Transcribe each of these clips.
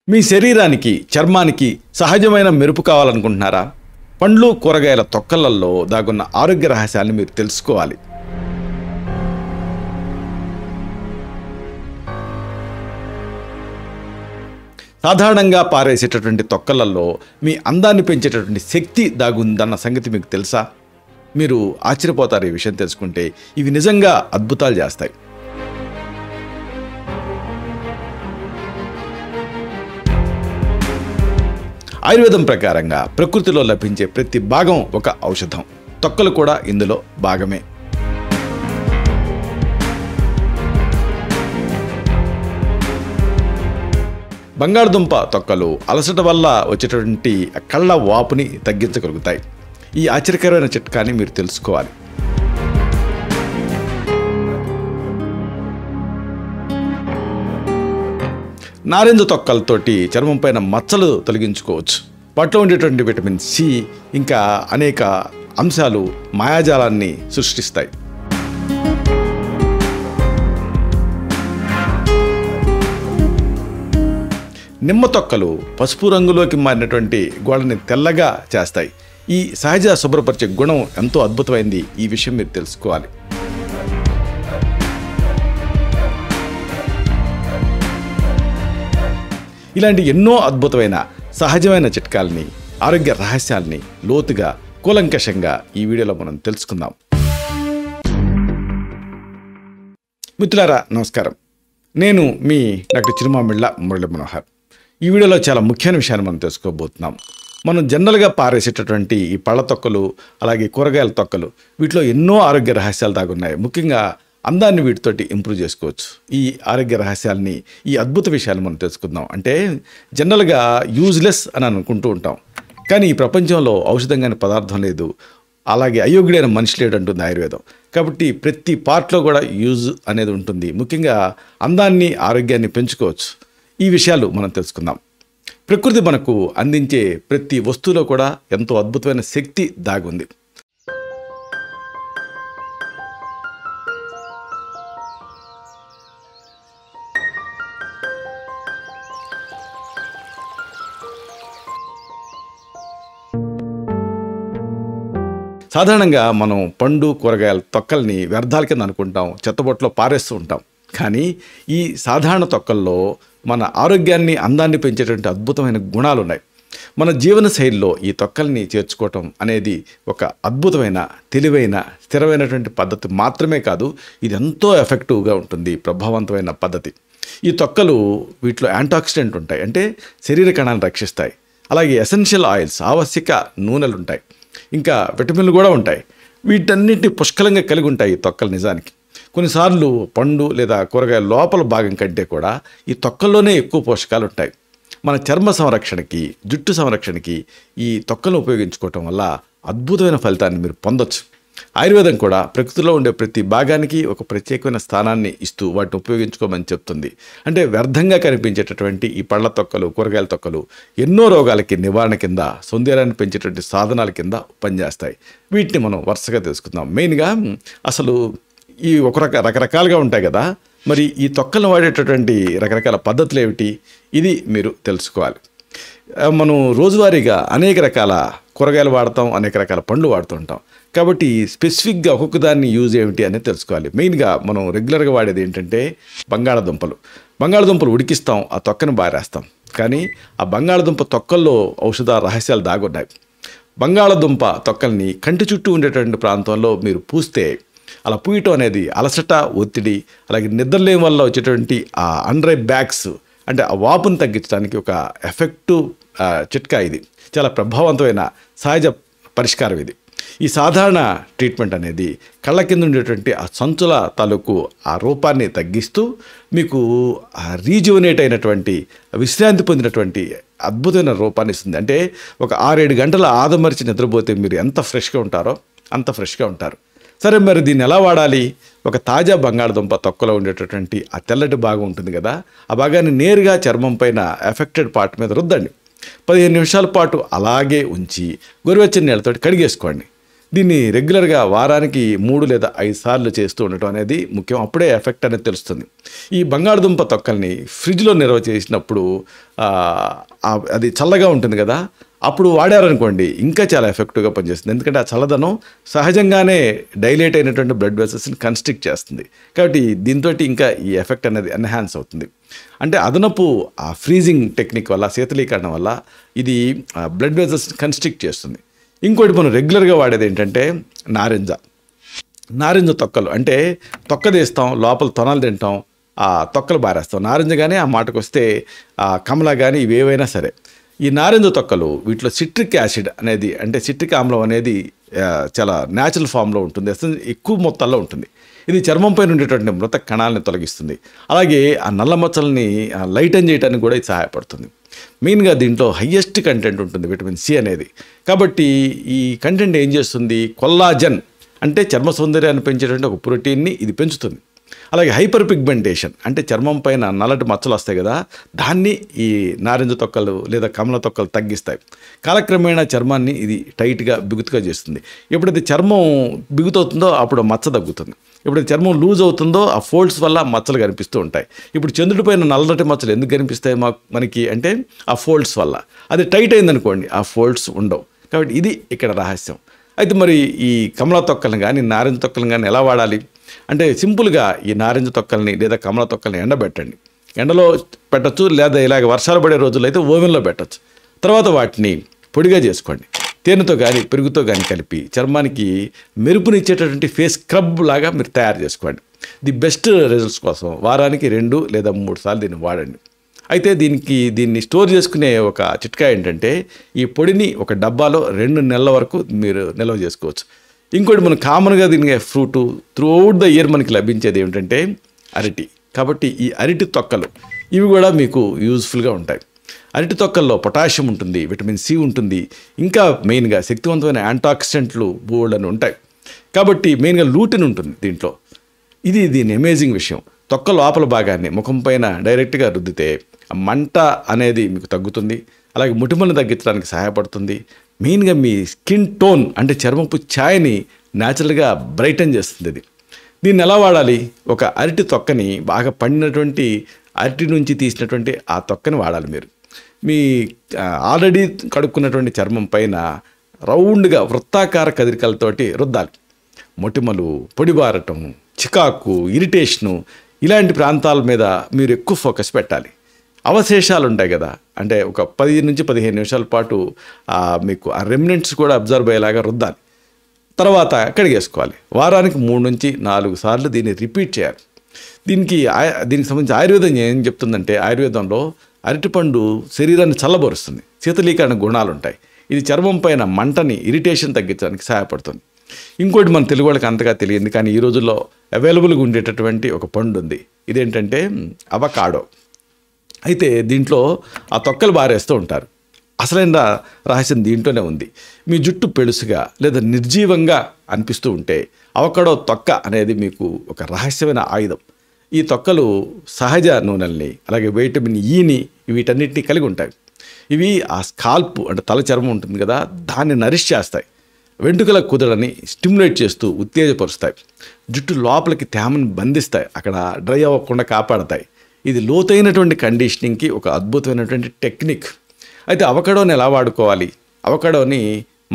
మీ శరీరానికి, చర్మానికి సహజమైన మెరుపు కావాలనుకుంటున్నారా? పండ్లు, కూరగాయల తొక్కలలో దాగున్న ఆరోగ్య రహస్యాలను మీరు తెలుసుకోవాలి. సాధారణంగా పారేసేటటువంటి తొక్కలలో మీ అందాన్ని పెంచేటటువంటి శక్తి దాగుందన్న సంగతి మీకు తెలుసా? మీరు ఆశ్చర్యపోతారు ఈ విషయం తెలుసుకుంటే. ఇవి నిజంగా అద్భుతాలు చేస్తాయి. ఆయుర్వేదం ప్రకారంగా ప్రకృతిలో లభించే ప్రతి భాగం ఒక ఔషధం. తొక్కలు కూడా ఇందులో భాగమే. బంగాళదుంప తొక్కలు అలసట వల్ల వచ్చేటువంటి కళ్ళ వాపుని తగ్గించగలుగుతాయి. ఈ ఆశ్చర్యకరమైన చిట్కాని మీరు తెలుసుకోవాలి. నారింజ తొక్కలతోటి చర్మం పైన మచ్చలు తొలగించుకోవచ్చు. వాటిలో ఉండేటువంటి విటమిన్ సి ఇంకా అనేక అంశాలు మాయాజాలాన్ని సృష్టిస్తాయి. నిమ్మ తొక్కలు పసుపు రంగులోకి మారినటువంటి గోడని తెల్లగా చేస్తాయి. ఈ సహజ శుభ్రపరిచే గుణం ఎంతో అద్భుతమైంది. ఈ విషయం మీరు తెలుసుకోవాలి. ఇలాంటి ఎన్నో అద్భుతమైన సహజమైన చిట్కాలని, ఆరోగ్య రహస్యాల్ని లోతుగా, కూలంకషంగా ఈ వీడియోలో మనం తెలుసుకుందాం. మిత్రులారా నమస్కారం. నేను మీ డాక్టర్ చిరుమామిళ్ళ మురళీ మనోహర్. ఈ వీడియోలో చాలా ముఖ్యమైన విషయాన్ని మనం తెలుసుకోబోతున్నాం. మనం జనరల్గా పారేసేటటువంటి ఈ పళ్ళ తొక్కలు, అలాగే కూరగాయల తొక్కలు, వీటిలో ఎన్నో ఆరోగ్య రహస్యాలు దాగున్నాయి. ముఖ్యంగా అందాన్ని వీటితోటి ఇంప్రూవ్ చేసుకోవచ్చు. ఈ ఆరోగ్య రహస్యాల్ని, ఈ అద్భుత విషయాలు మనం తెలుసుకుందాం. అంటే జనరల్గా యూజ్లెస్ అని అనుకుంటూ ఉంటాం, కానీ ఈ ప్రపంచంలో ఔషధంగానే పదార్థం లేదు, అలాగే అయోగ్యుడైన మనిషి లేడు అంటుంది ఆయుర్వేదం. కాబట్టి ప్రతి పార్ట్లో కూడా యూజ్ అనేది ఉంటుంది. ముఖ్యంగా అందాన్ని, ఆరోగ్యాన్ని పెంచుకోవచ్చు. ఈ విషయాలు మనం తెలుసుకుందాం. ప్రకృతి మనకు అందించే ప్రతి వస్తువులో కూడా ఎంతో అద్భుతమైన శక్తి దాగుంది. సాధారణంగా మనం పండు, కూరగాయల తొక్కల్ని వ్యర్థాల కింద అనుకుంటాం, చెత్తబొట్లో పారేస్తూ ఉంటాం. కానీ ఈ సాధారణ తొక్కల్లో మన ఆరోగ్యాన్ని, అందాన్ని పెంచేటువంటి అద్భుతమైన గుణాలు ఉన్నాయి. మన జీవన శైలిలో ఈ తొక్కల్ని చేర్చుకోవటం అనేది ఒక అద్భుతమైన, తెలివైన, స్థిరమైనటువంటి పద్ధతి మాత్రమే కాదు, ఇది ఎంతో ఎఫెక్టివ్గా ఉంటుంది, ప్రభావవంతమైన పద్ధతి. ఈ తొక్కలు, వీటిలో యాంటాక్సిడెంట్ ఉంటాయి, అంటే శరీర కణాలను రక్షిస్తాయి. అలాగే ఎసెన్షియల్ ఆయిల్స్, ఆవశ్యక నూనెలు ఉంటాయి, ఇంకా విటమిన్లు కూడా ఉంటాయి. వీటన్నిటిని పుష్కలంగా కలిగి ఉంటాయి ఈ తొక్కలు. నిజానికి కొన్నిసార్లు పండు లేదా కూరగాయల లోపల భాగం కంటే కూడా ఈ తొక్కల్లోనే ఎక్కువ పోషకాలు ఉంటాయి. మన చర్మ సంరక్షణకి, జుట్టు సంరక్షణకి ఈ తొక్కలను ఉపయోగించుకోవటం వల్ల అద్భుతమైన ఫలితాన్ని మీరు పొందొచ్చు. ఆయుర్వేదం కూడా ప్రకృతిలో ఉండే ప్రతి భాగానికి ఒక ప్రత్యేకమైన స్థానాన్ని ఇస్తూ వాటిని ఉపయోగించుకోమని చెప్తుంది. అంటే వ్యర్థంగా కనిపించేటటువంటి ఈ పళ్ళ తొక్కలు, కూరగాయల తొక్కలు ఎన్నో రోగాలకి నివారణ కింద, సౌందర్యాన్ని పెంచేటువంటి సాధనాల కింద పనిచేస్తాయి. వీటిని మనం వరుసగా తెలుసుకుందాం. మెయిన్గా అసలు ఈ రకరకాలుగా ఉంటాయి కదా, మరి ఈ తొక్కలను వాడేటటువంటి రకరకాల పద్ధతులు ఏమిటి, ఇది మీరు తెలుసుకోవాలి. మనం రోజువారీగా అనేక రకాల కూరగాయలు వాడతాం, అనేక రకాల పండ్లు వాడుతూ ఉంటాం. కాబట్టి స్పెసిఫిక్గా ఒక్కొక్క దాన్ని యూజ్ ఏమిటి అనేది తెలుసుకోవాలి. మెయిన్గా మనం రెగ్యులర్గా వాడేది ఏంటంటే బంగాళదుంపలు ఉడికిస్తాం, ఆ తొక్కను బారేస్తాం. కానీ ఆ బంగాళదుంప తొక్కల్లో ఔషధ రహస్యాలు దాగున్నాయి. బంగాళదుంప తొక్కల్ని కంటి చుట్టూ ఉండేటువంటి ప్రాంతంలో మీరు పూస్తే, అలా పూయటం అనేది అలసట, ఒత్తిడి, అలాగే నిద్రలేని వల్ల వచ్చేటువంటి ఆ అండర్ బ్యాగ్స్, అంటే ఆ వాపును తగ్గించడానికి ఒక ఎఫెక్టివ్ చిట్కా. ఇది చాలా ప్రభావవంతమైన సహజ పరిష్కారం. ఇది ఈ సాధారణ ట్రీట్మెంట్ అనేది కళ్ళ కింద ఉండేటువంటి ఆ సంచుల తాలూకు ఆ రూపాన్ని తగ్గిస్తూ మీకు రీజువనేట్ అయినటువంటి, విశ్రాంతి పొందినటువంటి అద్భుతమైన రూపాన్ని ఇస్తుంది. అంటే ఒక 6-7 గంటల ఆదమరిచి నిద్రపోతే మీరు ఎంత ఫ్రెష్గా ఉంటారో అంత ఫ్రెష్గా ఉంటారు. సరే, మరి దీన్ని ఎలా వాడాలి? ఒక తాజా బంగాళదుంప తొక్కలో ఉండేటటువంటి ఆ తెల్లటి భాగం ఉంటుంది కదా, ఆ భాగాన్ని నేరుగా చర్మం పైన ఎఫెక్టెడ్ పార్ట్ మీద రుద్దండి. 15 నిమిషాల పాటు అలాగే ఉంచి గోరువెచ్చని నీళ్ళతో కడిగేసుకోండి. దీన్ని రెగ్యులర్గా వారానికి 3 లేదా 5 సార్లు చేస్తూ ఉండటం అనేది ముఖ్యం. అప్పుడే ఎఫెక్ట్ అనేది తెలుస్తుంది. ఈ బంగాళదుంప తొక్కల్ని ఫ్రిడ్జ్లో నిల్వ చేసినప్పుడు అది చల్లగా ఉంటుంది కదా, అప్పుడు వాడారనుకోండి ఇంకా చాలా ఎఫెక్టివ్గా పనిచేస్తుంది. ఎందుకంటే ఆ చల్లదనం సహజంగానే డైలేట్ అయినటువంటి బ్లడ్ వెసల్స్ని కన్స్ట్రిక్ట్ చేస్తుంది. కాబట్టి దీంతో ఇంకా ఈ ఎఫెక్ట్ అనేది ఎన్హాన్స్ అవుతుంది. అంటే అదనపు ఆ ఫ్రీజింగ్ టెక్నిక్ వల్ల, శీతలీకరణ వల్ల ఇది బ్లడ్ వెసల్స్ని కన్స్ట్రిక్ట్ చేస్తుంది. ఇంకోటి మనం రెగ్యులర్గా వాడేది ఏంటంటే నారింజ తొక్కలు. అంటే తొక్క తీస్తాం, లోపల తొనలు తింటాం, ఆ తొక్కలు బారేస్తాం. నారింజ కానీ ఆ మాటకు వస్తే కమల కానీ ఇవేవైనా సరే, ఈ నారింజ తొక్కలు వీటిలో సిట్రిక్ యాసిడ్ అనేది, అంటే సిట్రిక్ ఆమ్లం అనేది చాలా న్యాచురల్ ఫామ్లో ఉంటుంది, అసలు ఎక్కువ మొత్తాల్లో ఉంటుంది. ఇది చర్మంపై ఉండేటువంటి మృత కణాలని తొలగిస్తుంది. అలాగే ఆ నల్ల మచ్చల్ని లైటన్ చేయడానికి కూడా ఇది సహాయపడుతుంది. మెయిన్గా దీంట్లో హయ్యెస్ట్ కంటెంట్ ఉంటుంది విటమిన్ సి అనేది. కాబట్టి ఈ కంటెంట్ ఏం చేస్తుంది, కొల్లాజన్ అంటే చర్మ సౌందర్యాన్ని పెంచేటువంటి ఒక ప్రోటీన్ని ఇది పెంచుతుంది. అలాగే హైపర్ పిగ్మెంటేషన్ అంటే చర్మం పైన నల్లటి మచ్చలు వస్తాయి కదా, దాన్ని ఈ నారింజ తొక్కలు లేదా కమల తొక్కలు తగ్గిస్తాయి. కాలక్రమేణా చర్మాన్ని ఇది టైట్గా బిగుతుగా చేస్తుంది. ఎప్పుడైతే చర్మం బిగుతవుతుందో అప్పుడు మచ్చ తగ్గుతుంది. ఎప్పుడైతే చర్మం లూజ్ అవుతుందో ఆ ఫోల్డ్స్ వల్ల మచ్చలు కనిపిస్తూ ఉంటాయి. ఇప్పుడు చంద్రుడి పైన నల్లటి మచ్చలు ఎందుకు కనిపిస్తాయి మనకి అంటే ఆ ఫోల్డ్స్ వల్ల. అది టైట్ అయిందనుకోండి ఆ ఫోల్డ్స్ ఉండవు. కాబట్టి ఇది ఇక్కడ రహస్యం. అయితే మరి ఈ కమల తొక్కలను కానీ నారింజ తొక్కలను కానీ ఎలా వాడాలి అంటే సింపుల్గా ఈ నారింజ తొక్కల్ని లేదా కమల తొక్కల్ని ఎండబెట్టండి. ఎండలో పెట్టచ్చు, లేదా ఇలాగ వర్షాలు పడే రోజుల్లో అయితే ఓవెన్లో పెట్టచ్చు. తర్వాత వాటిని పొడిగా చేసుకోండి. తేనెతో కానీ పెరుగుతో కానీ కలిపి చర్మానికి మెరుపునిచ్చేటటువంటి ఫేస్ స్క్రబ్ లాగా మీరు తయారు చేసుకోండి. ది బెస్ట్ రిజల్ట్స్ కోసం వారానికి 2 లేదా 3 సార్లు దీన్ని వాడండి. అయితే దీన్ని స్టోర్ చేసుకునే ఒక చిట్కా ఏంటంటే ఈ పొడిని ఒక డబ్బాలో 2 నెలల వరకు మీరు నిల్వ చేసుకోవచ్చు. ఇంకోటి మనం కామన్గా దీనికి ఫ్రూటు త్రూఅవుట్ ద ఇయర్ మనకి లభించేది ఏమిటంటే అరటి. కాబట్టి ఈ అరటి తొక్కలు ఇవి కూడా మీకు యూజ్ఫుల్గా ఉంటాయి. అరటి తొక్కల్లో పొటాషియం ఉంటుంది, విటమిన్ సి ఉంటుంది, ఇంకా మెయిన్గా శక్తివంతమైన యాంటాక్సిడెంట్లు బోల్డని ఉంటాయి. కాబట్టి మెయిన్గా లూటిన్ ఉంటుంది దీంట్లో. దీని అమేజింగ్ విషయం. తొక్క లోపల భాగాన్ని ముఖం పైన డైరెక్ట్గా రుద్దితే మంట అనేది మీకు తగ్గుతుంది. అలాగే ముటిమలను తగ్గించడానికి సహాయపడుతుంది. మెయిన్గా మీ స్కిన్ టోన్ అంటే చర్మపు ఛాయని న్యాచురల్గా బ్రైటన్ చేస్తుంది. దీన్ని ఎలా వాడాలి, ఒక అరటి తొక్కని బాగా పండినటువంటి అరటి నుంచి తీసినటువంటి ఆ తొక్కని వాడాలి. మీరు మీ ఆల్రెడీ కడుక్కున్నటువంటి చర్మం పైన రౌండ్గా వృత్తాకార కదలికలతోటి రుద్దాలి. మొటిమలు, పొడిబారటం, చికాకు, ఇరిటేషను ఇలాంటి ప్రాంతాల మీద మీరు ఎక్కువ ఫోకస్ పెట్టాలి. అవశేషాలు ఉంటాయి కదా, అంటే ఒక 10 నుంచి 15 నిమిషాల పాటు మీకు ఆ రెమినెంట్స్ కూడా అబ్జర్వ్ అయ్యేలాగా రుద్దాలి. తర్వాత కడిగేసుకోవాలి. వారానికి 3 నుంచి 4 సార్లు దీన్ని రిపీట్ చేయాలి. దీనికి సంబంధించి ఆయుర్వేదం ఏం చెప్తుందంటే, ఆయుర్వేదంలో అరటిపండు శరీరాన్ని చల్లబరుస్తుంది, శీతలీకరణ గుణాలు ఉంటాయి. ఇది చర్మం పైన మంటని, ఇరిటేషన్ తగ్గించడానికి సహాయపడుతుంది. ఇంకోటి మన తెలుగు వాళ్ళకి అంతగా తెలియదు కానీ ఈ రోజుల్లో అవైలబుల్గా ఉండేటటువంటి ఒక పండు ఉంది. ఇదేంటంటే అవకాడో. అయితే దీంట్లో ఆ తొక్కలు బారేస్తూ ఉంటారు. అసలైన రహస్యం దీంట్లోనే ఉంది. మీ జుట్టు పెళుసుగా లేదా నిర్జీవంగా అనిపిస్తూ ఉంటే అవకాడో తొక్క అనేది మీకు ఒక రహస్యమైన ఆయుధం. ఈ తొక్కలు సహజ నూనెల్ని, అలాగే విటమిన్ ఈని వీటన్నిటిని కలిగి ఉంటాయి. ఇవి ఆ స్కాల్ప్ అంటే తల చర్మం ఉంటుంది కదా, దాన్ని నరిష్ చేస్తాయి. వెంట్రుకల కుదరని స్టిమ్యులేట్ చేస్తూ ఉత్తేజపరుస్తాయి. జుట్టు లోపలికి తేమను బంధిస్తాయి, అక్కడ డ్రై అవ్వకుండా కాపాడతాయి. ఇది లోతైనటువంటి కండిషనింగ్కి ఒక అద్భుతమైనటువంటి టెక్నిక్. అయితే అవకాడోని ఎలా వాడుకోవాలి, అవకాడోని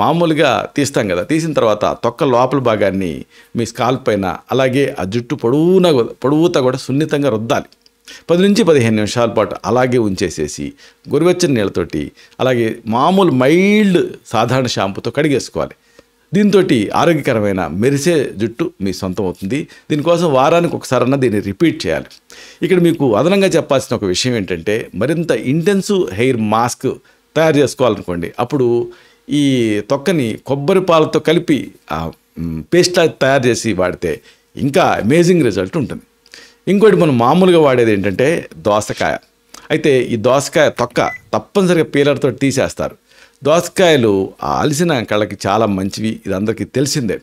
మామూలుగా తీస్తాం కదా, తీసిన తర్వాత తొక్క లోపల భాగాన్ని మీ స్కాల్ప్ పైన, అలాగే ఆ జుట్టు పొడవుతా కూడా సున్నితంగా రుద్దాలి. 10 నుంచి 15 నిమిషాల పాటు అలాగే ఉంచేసేసి గోరువెచ్చని నీళ్ళతోటి, అలాగే మామూలు మైల్డ్ సాధారణ షాంపూతో కడిగేసుకోవాలి. దీంతో ఆరోగ్యకరమైన మెరిసే జుట్టు మీ సొంతం అవుతుంది. దీనికోసం వారానికి ఒకసారన్నా దీన్ని రిపీట్ చేయాలి. ఇక్కడ మీకు అదనంగా చెప్పాల్సిన ఒక విషయం ఏంటంటే, మరింత ఇంటెన్సివ్ హెయిర్ మాస్క్ తయారు చేసుకోవాలనుకోండి, అప్పుడు ఈ తొక్కని కొబ్బరి పాలతో కలిపి పేస్ట్లా తయారు చేసి వాడితే ఇంకా అమేజింగ్ రిజల్ట్ ఉంటుంది. ఇంకోటి మనం మామూలుగా వాడేది ఏంటంటే దోసకాయ. అయితే ఈ దోసకాయ తొక్క తప్పనిసరిగా పీలర్తో తీసేస్తారు. దోసకాయలు అలసిన కళ్ళకి చాలా మంచివి, ఇది అందరికీ తెలిసిందే.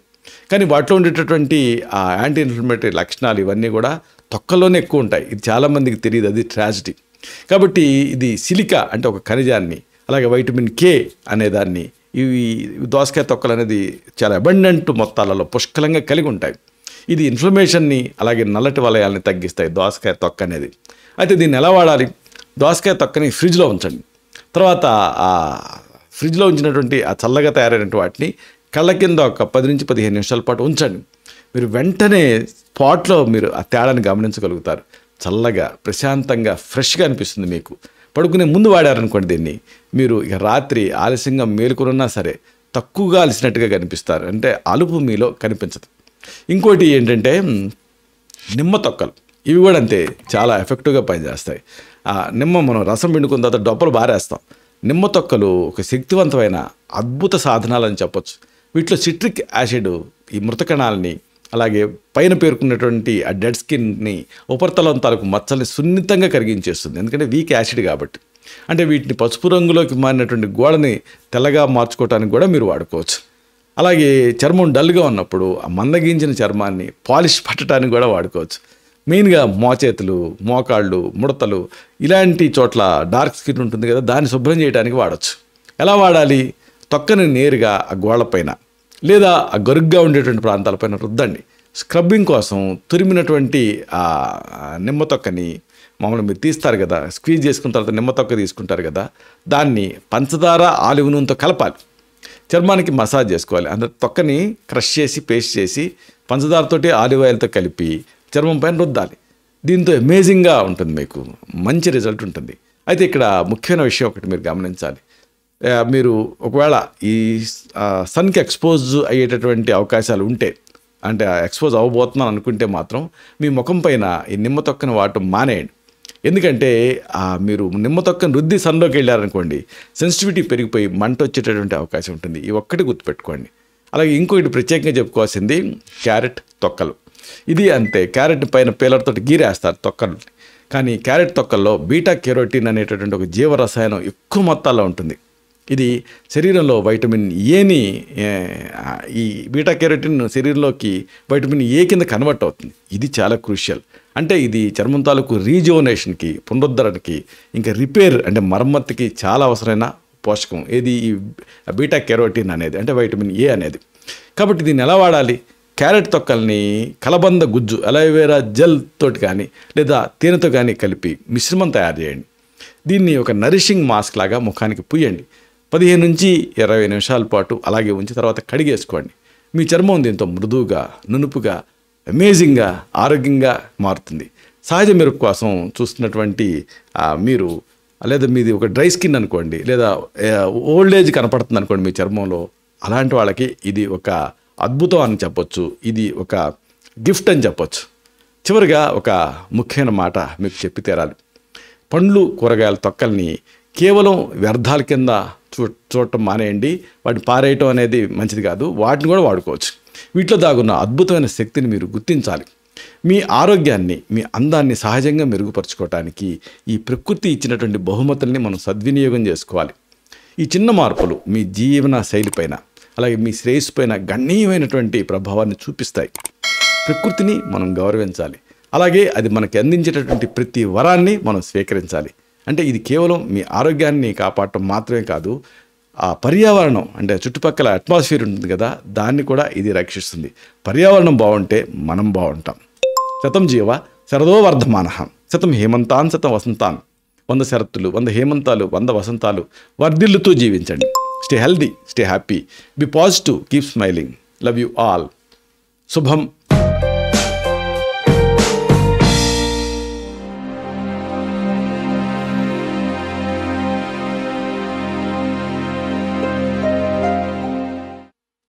కానీ వాటిలో ఉండేటటువంటి ఆ యాంటీ ఇన్ఫ్లమేటరీ లక్షణాలు ఇవన్నీ కూడా తొక్కలోనే ఎక్కువ ఉంటాయి. ఇది చాలామందికి తెలియదు, అది ట్రాజడీ. కాబట్టి ఇది సిలికా అంటే ఒక ఖనిజాన్ని, అలాగే వైటమిన్ కే అనేదాన్ని ఇవి దోసకాయ తొక్కలు అనేది చాలా అబండెంట్ మొత్తాలలో పుష్కలంగా కలిగి ఉంటాయి. ఇది ఇన్ఫ్లమేషన్ని అలాగే నల్లటి వలయాల్ని తగ్గిస్తాయి దోసకాయ తొక్క అనేది. అయితే దీన్ని ఎలా వాడాలి? దోసకాయ తొక్కని ఫ్రిడ్జ్లో ఉంచండి. తర్వాత ఆ ఫ్రిడ్జ్లో ఉంచినటువంటి ఆ చల్లగా తయారైనటువంటి వాటిని కళ్ళ కింద ఒక 10 నుంచి 15 నిమిషాల పాటు ఉంచండి. మీరు వెంటనే స్పాట్లో మీరు ఆ తేడాని గమనించగలుగుతారు. చల్లగా ప్రశాంతంగా ఫ్రెష్గా అనిపిస్తుంది మీకు. పడుకునే ముందు వాడారనుకోండి దీన్ని, మీరు ఇక రాత్రి ఆలస్యంగా మేలుకున్నా సరే తక్కువగా అలసినట్టుగా కనిపిస్తారు. అంటే అలుపు మీలో కనిపించదు. ఇంకోటి ఏంటంటే నిమ్మ తొక్కలు, ఇవి కూడా అంతే చాలా ఎఫెక్టివ్గా పనిచేస్తాయి. ఆ నిమ్మ మనం రసం పిండుకున్న తర్వాత డొప్పలు బారేస్తాం. నిమ్మ తొక్కలు ఒక శక్తివంతమైన అద్భుత సాధనాలని చెప్పొచ్చు. వీటిలో సిట్రిక్ యాసిడ్ ఈ మృతకణాలని అలాగే పైన పేర్కొన్నటువంటి ఆ డెడ్ స్కిన్ని ఉపరితలం తాలూకు మచ్చల్ని సున్నితంగా కరిగించేస్తుంది. ఎందుకంటే వీక్ యాసిడ్ కాబట్టి. అంటే వీటిని పసుపు రంగులోకి మారినటువంటి గోడని తెల్లగా మార్చుకోవడానికి కూడా మీరు వాడుకోవచ్చు. అలాగే చర్మం డల్గా ఉన్నప్పుడు ఆ మందగించిన చర్మాన్ని పాలిష్ పట్టడానికి కూడా వాడుకోవచ్చు. మెయిన్గా మోచేతులు, మోకాళ్ళు, ముడతలు ఇలాంటి చోట్ల డార్క్ స్కిన్ ఉంటుంది కదా, దాన్ని శుభ్రం చేయడానికి వాడచ్చు. ఎలా వాడాలి? తొక్కని నేరుగా ఆ గోళ్ళపైన లేదా ఆ గరుగ్గా ఉండేటువంటి ప్రాంతాలపైన రుద్దండి. స్క్రబ్బింగ్ కోసం తురిమినటువంటి ఆ నిమ్మ తొక్కని మామూలుగా మీరు తీస్తారు కదా, స్క్వీజ్ చేసుకున్న తర్వాత నిమ్మ తొక్క తీసుకుంటారు కదా, దాన్ని పంచదార ఆలివ్ నూనెతో కలపాలి. చర్మానికి మసాజ్ చేసుకోవాలి. అందులో తొక్కని క్రష్ చేసి పేస్ట్ చేసి పంచదారతోటి ఆలివ్ ఆయిల్తో కలిపి చర్మం పైన రుద్దాలి. దీంతో అమేజింగ్గా ఉంటుంది, మీకు మంచి రిజల్ట్ ఉంటుంది. అయితే ఇక్కడ ముఖ్యమైన విషయం ఒకటి మీరు గమనించాలి. మీరు ఒకవేళ ఈ సన్కి ఎక్స్పోజ్ అయ్యేటటువంటి అవకాశాలు ఉంటే, అంటే ఎక్స్పోజ్ అవ్వబోతున్నాను అనుకుంటే మాత్రం మీ ముఖం పైన ఈ నిమ్మ తొక్కను వాడటం మానేయండి. ఎందుకంటే మీరు నిమ్మ తొక్కను రుద్ది సన్లోకి వెళ్ళారనుకోండి, సెన్సిటివిటీ పెరిగిపోయి మంట వచ్చేటటువంటి అవకాశం ఉంటుంది. ఈ ఒక్కటి గుర్తుపెట్టుకోండి. అలాగే ఇంకొకటి ప్రత్యేకంగా చెప్పుకోవాల్సింది క్యారెట్ తొక్కలు. ఇది అంతే, క్యారెట్ పైన పేలర్తో గీరేస్తారు తొక్కలు. కానీ క్యారెట్ తొక్కల్లో బీటా కెరోటిన్ అనేటటువంటి ఒక జీవరసాయనం ఎక్కువ మొత్తాల్లో ఉంటుంది. ఇది శరీరంలో వైటమిన్ ఏని, ఈ బీటా కెరోటిన్ శరీరంలోకి వైటమిన్ ఏ కింద కన్వర్ట్ అవుతుంది. ఇది చాలా క్రూషియల్. అంటే ఇది చర్మం తాలూకు రీజోనేషన్కి, పునరుద్ధరణకి, ఇంకా రిపేర్ అంటే మరమ్మతుకి చాలా అవసరమైన పోషకం ఏది ఈ బీటా కెరోటిన్ అనేది, అంటే వైటమిన్ ఏ అనేది. కాబట్టి దీన్ని ఎలా వాడాలి? క్యారెట్ తొక్కల్ని కలబంద గుజ్జు, అలోవెరా జెల్ తోటి కానీ లేదా తేనెతో కానీ కలిపి మిశ్రమం తయారు చేయండి. దీన్ని ఒక నరిషింగ్ మాస్క్ లాగా ముఖానికి పూయండి. 15 నుంచి 20 నిమిషాల పాటు అలాగే ఉంచి తర్వాత కడిగేసుకోండి. మీ చర్మం దీంతో మృదువుగా, నునుపుగా, అమేజింగ్గా, ఆరోగ్యంగా మారుతుంది. సహజ మెరుపు కోసం చూస్తున్నటువంటి మీరు, లేదా మీది ఒక డ్రై స్కిన్ అనుకోండి, లేదా ఓల్డ్ ఏజ్ కనపడుతుంది అనుకోండి మీ చర్మంలో, అలాంటి వాళ్ళకి ఇది ఒక అద్భుతం అని చెప్పొచ్చు. ఇది ఒక గిఫ్ట్ అని చెప్పొచ్చు. చివరిగా ఒక ముఖ్యమైన మాట మీకు చెప్పి తీరాలి. పండ్లు, కూరగాయల తొక్కల్ని కేవలం వ్యర్థాల కింద చూడటం మానేయండి. వాటిని పారేయటం అనేది మంచిది కాదు. వాటిని కూడా వాడుకోవచ్చు. వీటిలో దాగున్న అద్భుతమైన శక్తిని మీరు గుర్తించాలి. మీ ఆరోగ్యాన్ని, మీ అందాన్ని సహజంగా మెరుగుపరుచుకోవటానికి ఈ ప్రకృతి ఇచ్చినటువంటి బహుమతుల్ని మనం సద్వినియోగం చేసుకోవాలి. ఈ చిన్న మార్పులు మీ జీవన శైలిపైన అలాగే మీ శ్రేయస్సు పైన గణనీయమైనటువంటి ప్రభావాన్ని చూపిస్తాయి. ప్రకృతిని మనం గౌరవించాలి. అలాగే అది మనకి అందించేటటువంటి ప్రతి వరాన్ని మనం స్వీకరించాలి. అంటే ఇది కేవలం మీ ఆరోగ్యాన్ని కాపాడటం మాత్రమే కాదు, ఆ పర్యావరణం అంటే చుట్టుపక్కల అట్మాస్ఫియర్ ఉంటుంది కదా, దాన్ని కూడా ఇది రక్షిస్తుంది. పర్యావరణం బాగుంటే మనం బాగుంటాం. శతం జీవ శరదో వర్ధమానః, శతం హేమంతాన్ శతం వసంతాన్. 100 శరత్తులు, 100 హేమంతాలు, 100 వసంతాలు వర్ధిల్లుతూ జీవించండి. Stay healthy, stay happy, be positive, keep smiling. Love you all. శుభం.